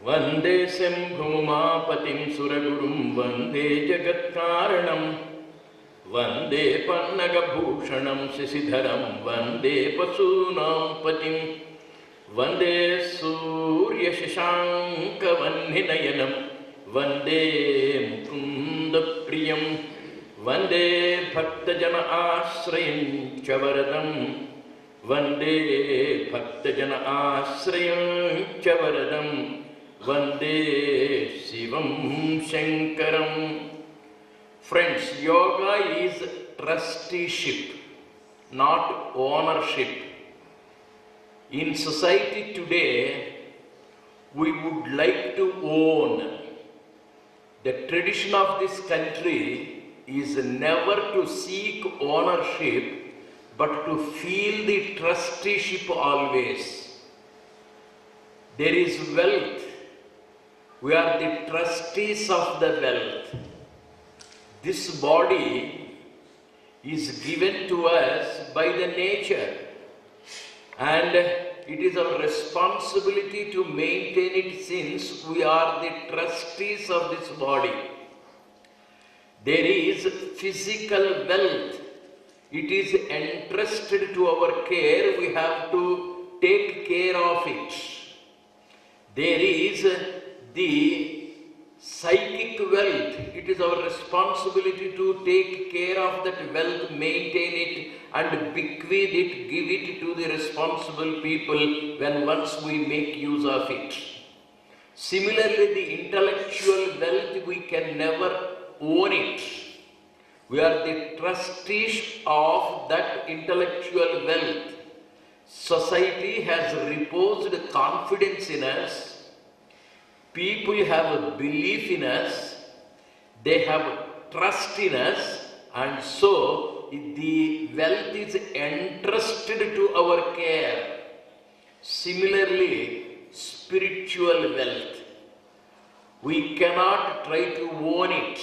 वन्दे शम्भुमापतिं सुरगुरुं वन्दे जगत्कारणं वन्दे पन्नगभूषणं शशिधरं वन्दे पशूनां पतिं वन्दे सूर्यशशाङ्कवह्निनयनं वन्दे मुकुन्दप्रियं वन्दे भक्तजन आश्रयं च वरदं वन्दे भक्तजन आश्रयं च वरदं वन्दे शिवं शङ्करं. Friends, yoga is trusteeship, not ownership. In society today, we would like to own. The tradition of this country is never to seek ownership, but to feel the trusteeship always. There is wealth. We are the trustees of the wealth. This body is given to us by the nature, and it is our responsibility to maintain it since we are the trustees of this body. There is physical wealth. It is entrusted to our care. We have to take care of it. There is the psychic wealth. It is our responsibility to take care of that wealth, maintain it, and bequeath it, give it to the responsible people when once we make use of it. Similarly, the intellectual wealth, we can never own it. We are the trustees of that intellectual wealth. Society has reposed confidence in us. People have a belief in us. They have trust in us. And so, the wealth is entrusted to our care. Similarly, spiritual wealth. We cannot try to own it.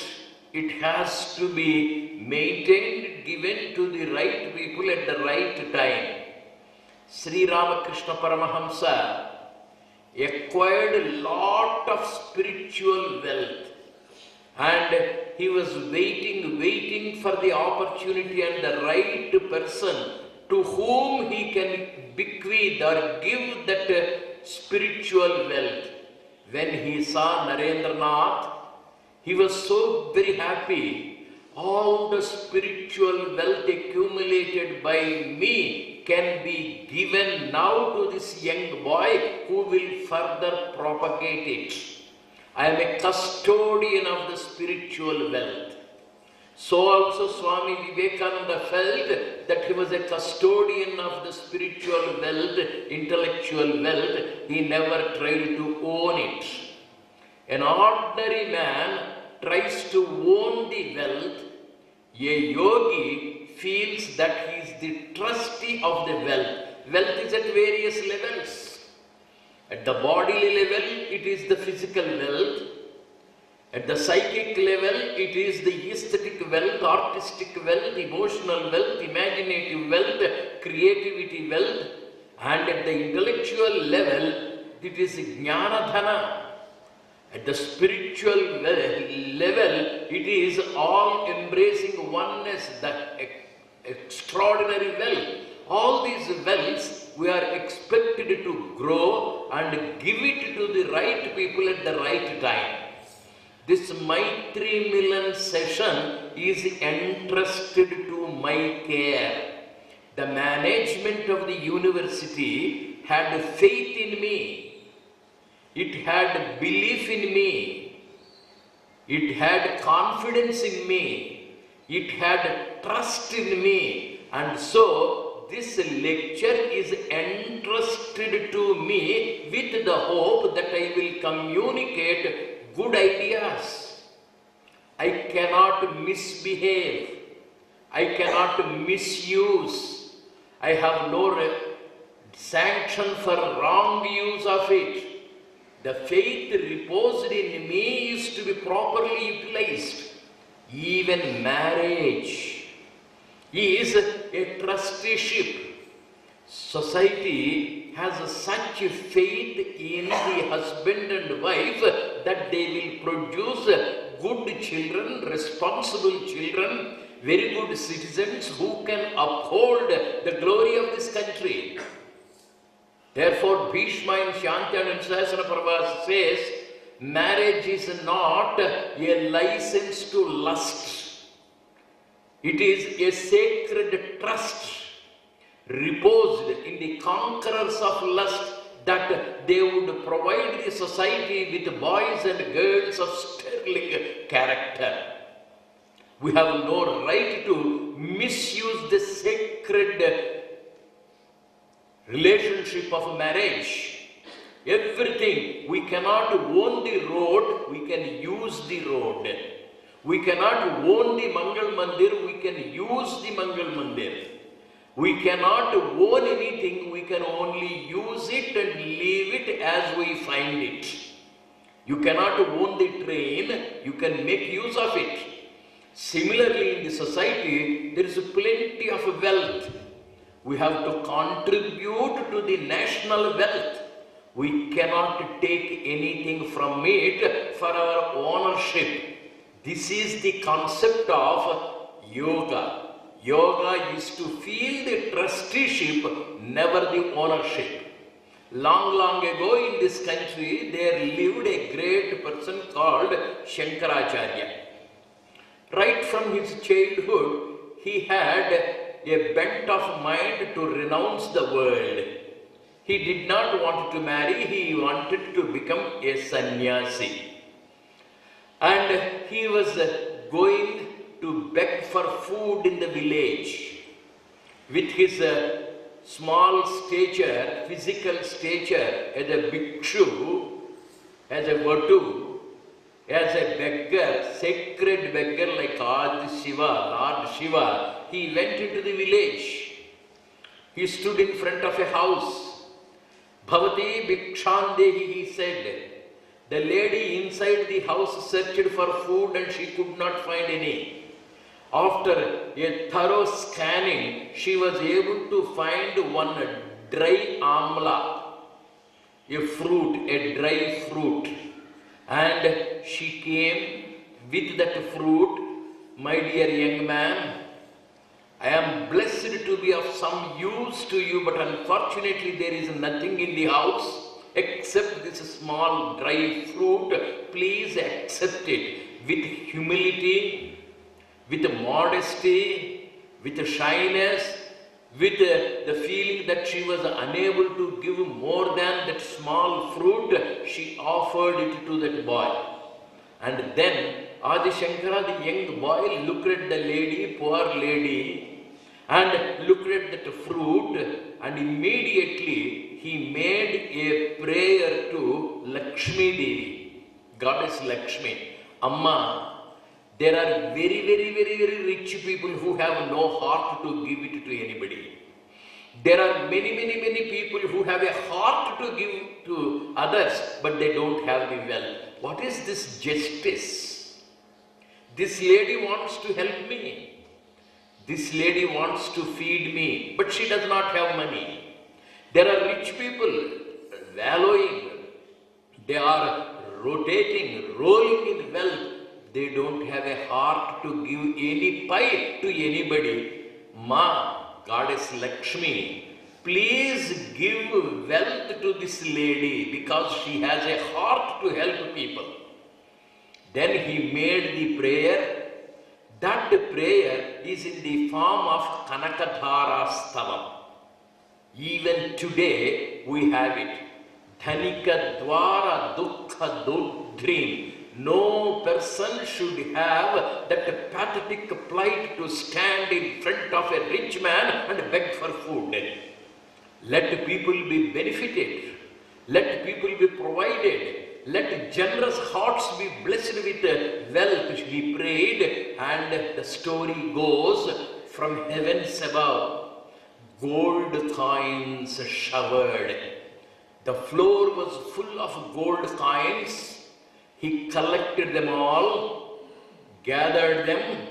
It has to be maintained, given to the right people at the right time. Sri Ramakrishna Paramahamsa acquired a lot of spiritual wealth, and he was waiting for the opportunity and the right person to whom he can bequeath or give that spiritual wealth. When he saw Narendranath, he was so very happy. All the spiritual wealth accumulated by me can be given now to this young boy who will further propagate it. I am a custodian of the spiritual wealth. So also Swami Vivekananda felt that he was a custodian of the spiritual wealth, intellectual wealth. He never tried to own it. An ordinary man tries to own the wealth. A yogi feels that he is the trustee of the wealth. Wealth is at various levels. At the bodily level, it is the physical wealth. At the psychic level, it is the aesthetic wealth, artistic wealth, emotional wealth, imaginative wealth, creativity wealth. And at the intellectual level, it is jnana-dhana. At the spiritual level, it is all embracing oneness, the extraordinary wealth. All these wealths we are expected to grow and give it to the right people at the right time. This MAITRIMILAN session is entrusted to my care. The management of the university had faith in me. It had belief in me. It had confidence in me. It had trust in me. And so, this lecture is entrusted to me with the hope that I will communicate good ideas. I cannot misbehave. I cannot misuse. I have no sanction for wrong use of it. The faith reposed in me is to be properly utilized. Even marriage is a trusteeship. Society has such faith in the husband and wife that they will produce good children, responsible children, very good citizens who can uphold the glory of this country. Therefore, Bhishma in Shantanu Sahasra Prabha says, marriage is not a license to lust. It is a sacred trust reposed in the conquerors of lust that they would provide the society with boys and girls of sterling character. We have no right to misuse the sacred relationship of marriage. Everything, we cannot own the road, we can use the road. We cannot own the Mangal Mandir, we can use the Mangal Mandir. We cannot own anything, we can only use it and leave it as we find it. You cannot own the train, you can make use of it. Similarly, in the society, there is plenty of wealth. We have to contribute to the national wealth. We cannot take anything from it for our ownership. This is the concept of yoga. Yoga is to feel the trusteeship, never the ownership. Long ago in this country, there lived a great person called Shankaracharya. Right from his childhood, he had a bent of mind to renounce the world. He did not want to marry, he wanted to become a sannyasi. And he was going to beg for food in the village. With his small stature, physical stature, as a bhikshu, as a vatu, as a beggar, sacred beggar like Adi Shiva, Lord Shiva, he went into the village. He stood in front of a house. Bhavati Bhikshandehi, he said. The lady inside the house searched for food and she could not find any. After a thorough scanning, she was able to find one dry amla, a fruit, a dry fruit. And she came with that fruit. My dear young man, I am blessed to be of some use to you, but unfortunately there is nothing in the house except this small dry fruit. Please accept it with humility, with modesty, with shyness, with the feeling that she was unable to give more than that small fruit. She offered it to that boy. And then Adi Shankara, the young boy, looked at the lady, poor lady, and looked at that fruit, and immediately he made a prayer to Lakshmi Devi, Goddess Lakshmi. Amma, there are very rich people who have no heart to give it to anybody. There are many people who have a heart to give to others, but they don't have the wealth. What is this justice? This lady wants to help me. This lady wants to feed me, but she does not have money. There are rich people wallowing. They are rotating, rolling in wealth. They don't have a heart to give any pie to anybody. Ma, Goddess Lakshmi, please give wealth to this lady because she has a heart to help people. Then he made the prayer. That prayer is in the form of Kanakadhara Stavam. Even today we have it. Dhanika Dwara Dukha Dudrim. No person should have that pathetic plight to stand in front of a rich man and beg for food. Let people be benefited. Let people be provided. Let generous hearts be blessed with wealth. He prayed, and the story goes, from heavens above, gold coins showered. The floor was full of gold coins. He collected them all, gathered them,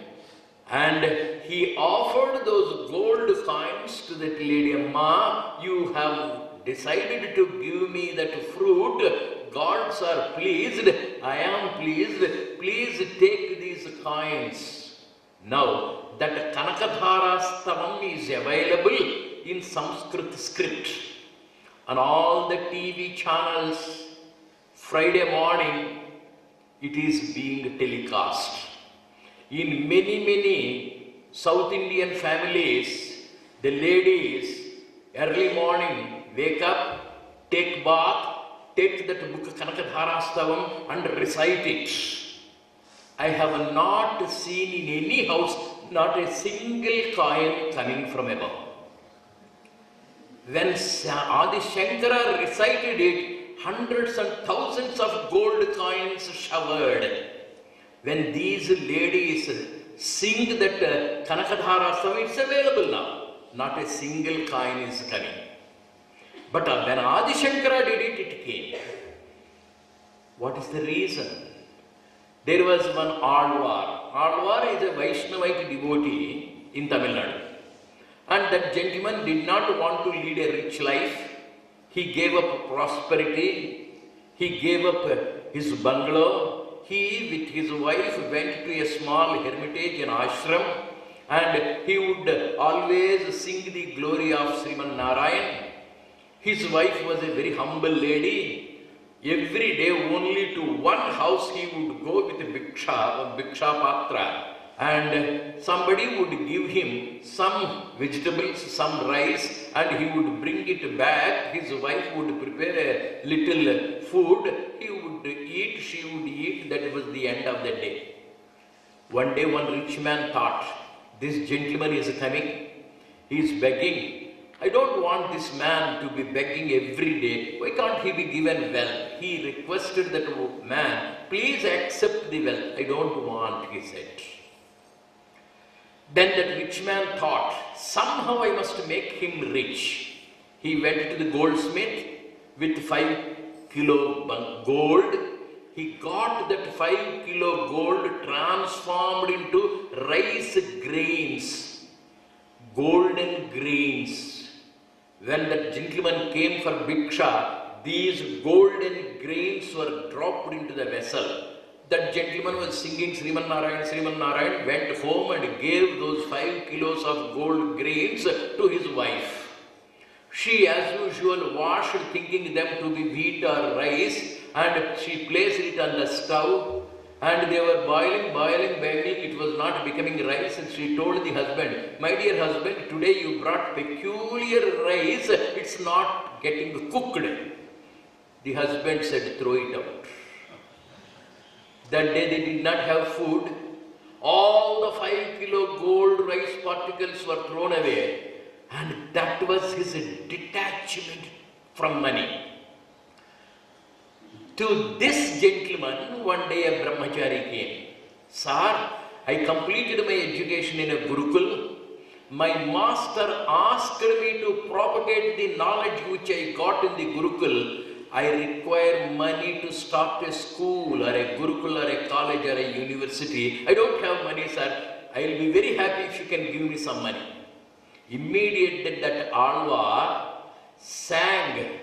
and he offered those gold coins to that lady. Amma, you have decided to give me that fruit, gods are pleased, I am pleased, please take these coins. Now, that Kanakadharastavam is available in Sanskrit script on all the TV channels. Friday morning, it is being telecast. In many South Indian families, the ladies early morning wake up, take bath, take that book Kanakadharastavam and recite it. I have not seen in any house not a single coin coming from above. When Adi Shankara recited it, hundreds and thousands of gold coins showered. When these ladies sing that Kanakadharastavam, it's available now. Not a single coin is coming. But when Adi Shankara did it, it came. What is the reason? There was one Alvar. Alvar is a Vaishnavite devotee in Tamil Nadu. And that gentleman did not want to lead a rich life. He gave up prosperity. He gave up his bungalow. He, with his wife, went to a small hermitage in ashram. And he would always sing the glory of Sriman Narayan. His wife was a very humble lady. Every day only to one house he would go with Bhiksha Patra. And somebody would give him some vegetables, some rice, and he would bring it back. His wife would prepare a little food. He would eat, she would eat. That was the end of the day. One day one rich man thought, this gentleman is coming, he is begging. I don't want this man to be begging every day. Why can't he be given wealth? He requested that man, please accept the wealth. I don't want, he said. Then that rich man thought, somehow I must make him rich. He went to the goldsmith with 5 kilo gold. He got that 5 kilo gold transformed into rice grains, golden grains. When that gentleman came for Bhiksha, these golden grains were dropped into the vessel. That gentleman was singing Sriman Narayan, Sriman Narayan, went home and gave those 5 kilos of gold grains to his wife. She, as usual, washed, thinking them to be wheat or rice, and she placed it on the stove, and they were boiling. It was not becoming rice, and she told the husband, my dear husband, today you brought peculiar rice, it's not getting cooked. The husband said, throw it out. That day they did not have food. All the 5 kilo gold rice particles were thrown away, and that was his detachment from money. To this gentleman, one day a brahmachari came. Sir, I completed my education in a Gurukul. My master asked me to propagate the knowledge which I got in the Gurukul. I require money to start a school or a Gurukul or a college or a university. I don't have money, sir. I will be very happy if you can give me some money. Immediately that Alvar sang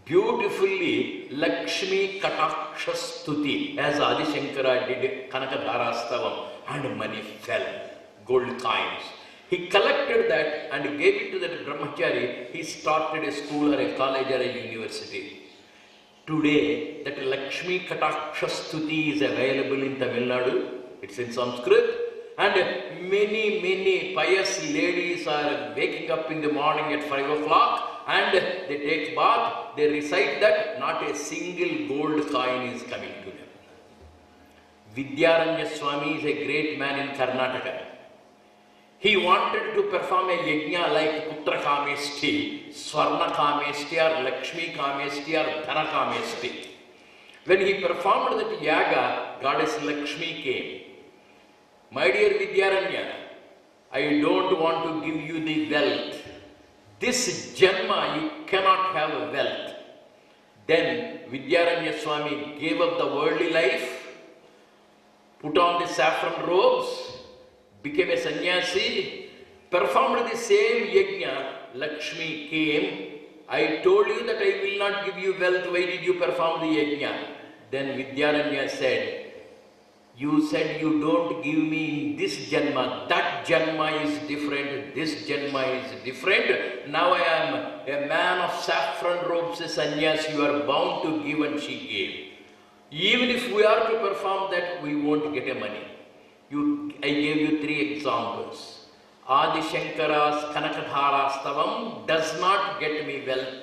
beautifully Lakshmi Kataksha Stuti, as Adi Shankara did Kanakadharastavam, and money fell, gold coins. He collected that and gave it to that brahmachari. He started a school or a college or a university. Today, that Lakshmi Kataksha Stuti is available in Tamil Nadu. It's in Sanskrit. And many pious ladies are waking up in the morning at 5 o'clock and they take bath, they recite that, not a single gold coin is coming to them. Vidyaranya Swami is a great man in Karnataka. He wanted to perform a yajna like Putra Kameshti, Swarna Kameshti or Lakshmi Kameshti or Dhana Kameshti. When he performed that yaga, goddess Lakshmi came. My dear Vidyaranya, I don't want to give you the wealth. This janma you cannot have a wealth. Then Vidyaranya Swami gave up the worldly life, put on the saffron robes, became a sannyasi, performed the same yajna. Lakshmi came I told you that I will not give you wealth, why did you perform the yajna? Then Vidyaranya said, you said you don't give me in this janma, that janma is different, this janma is different. Now I am a man of saffron robes, a sannyas, you are bound to give, and she gave. Even if we are to perform that, we won't get a money. I gave you 3 examples. Adi Shankara's Kanakadharastavam does not get me wealth.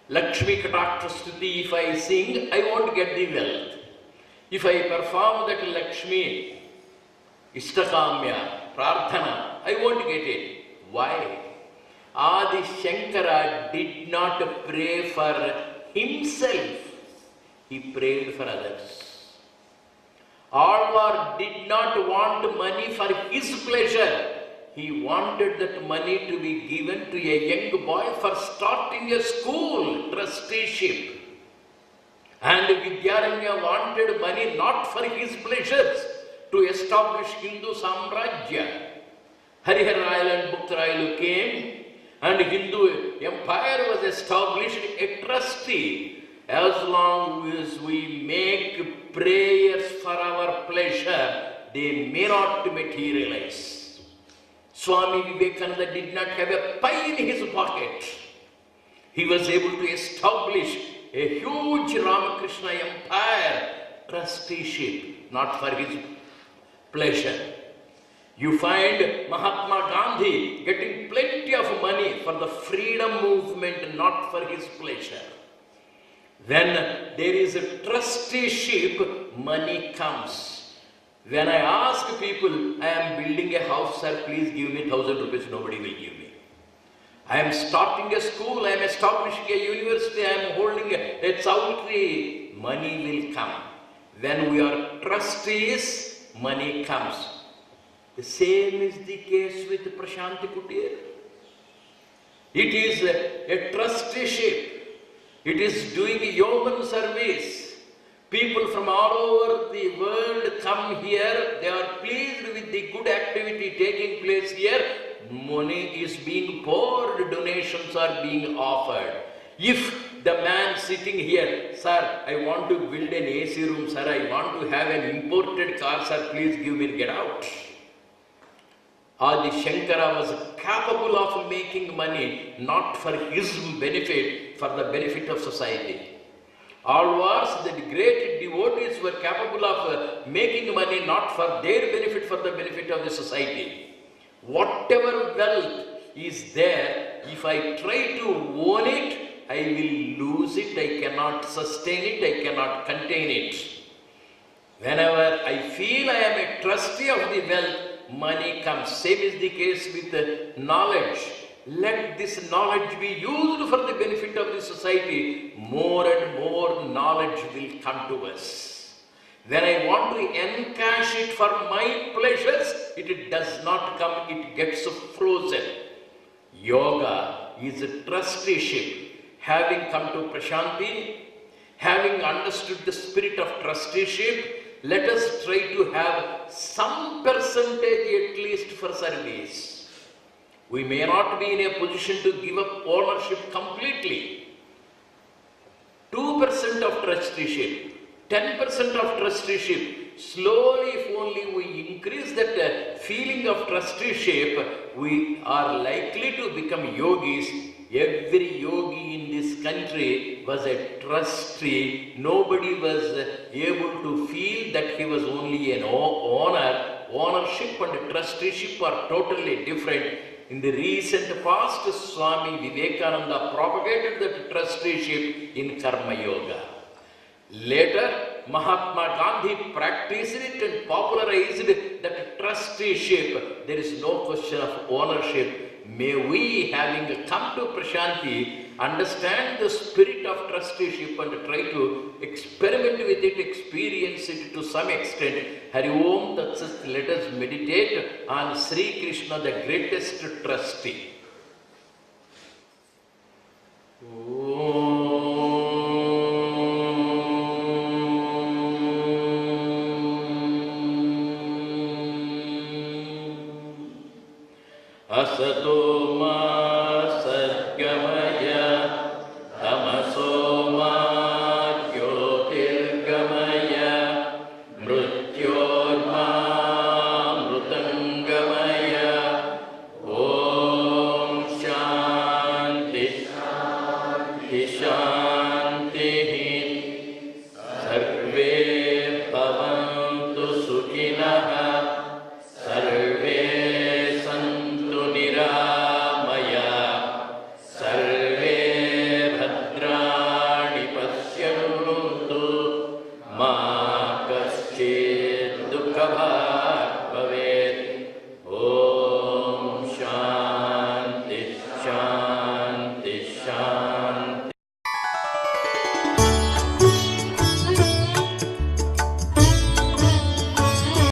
Lakshmi Kataksha Stuti, if I sing, I won't get the wealth. If I perform that Lakshmi Ishtakamya, Prarthana, I won't get it. Why? Adi Shankara did not pray for himself, he prayed for others. Alvar did not want money for his pleasure. He wanted that money to be given to a young boy for starting a school, trusteeship. And Vidyaranya wanted money not for his pleasures, to establish Hindu Samrajya. Hariharayal and Buktarayal came, and Hindu empire was established, a trustee. As long as we make prayers for our pleasure, they may not materialize. Swami Vivekananda did not have a pie in his pocket. He was able to establish a huge Ramakrishna empire, trusteeship, not for his pleasure. You find Mahatma Gandhi getting plenty of money for the freedom movement, not for his pleasure. When there is a trusteeship, money comes. When I ask people, I am building a house, sir, please give me 1,000 rupees, nobody will give me. I am starting a school, I am establishing a university, I am holding a chowdhury, money will come. When we are trustees, money comes. The same is the case with Prashanti Kutir. It is a trusteeship. It is doing yeoman service. People from all over the world come here. They are pleased with the good activity taking place here. Money is being poured, donations are being offered. If the man sitting here, sir, I want to build an AC room, sir, I want to have an imported car, sir, please give me, get out. Adi Shankara was capable of making money, not for his benefit, for the benefit of society. Alvars, the great devotees, were capable of making money, not for their benefit, for the benefit of the society. Whatever wealth is there, if I try to own it, I will lose it, I cannot sustain it, I cannot contain it. Whenever I feel I am a trustee of the wealth, money comes. Same is the case with knowledge. Let this knowledge be used for the benefit of the society. More and more knowledge will come to us. When I want to encash it for my pleasures, it does not come, it gets frozen. Yoga is a trusteeship. Having come to Prashanti, having understood the spirit of trusteeship, let us try to have some percentage at least for service. We may not be in a position to give up ownership completely. 2% of trusteeship, 10% of trusteeship. Slowly, if only we increase that feeling of trusteeship, we are likely to become yogis. Every yogi in this country was a trustee. Nobody was able to feel that he was only an owner. Ownership and trusteeship are totally different. In the recent past, Swami Vivekananda propagated that trusteeship in Karma Yoga. Later, Mahatma Gandhi practiced it and popularized that trusteeship. There is no question of ownership. May we, having come to Prashanti, understand the spirit of trusteeship and try to experiment with it, experience it to some extent. Hari Om Tat Sat. Let us meditate on Sri Krishna, the greatest trustee. Asato ma satgamaya Shanti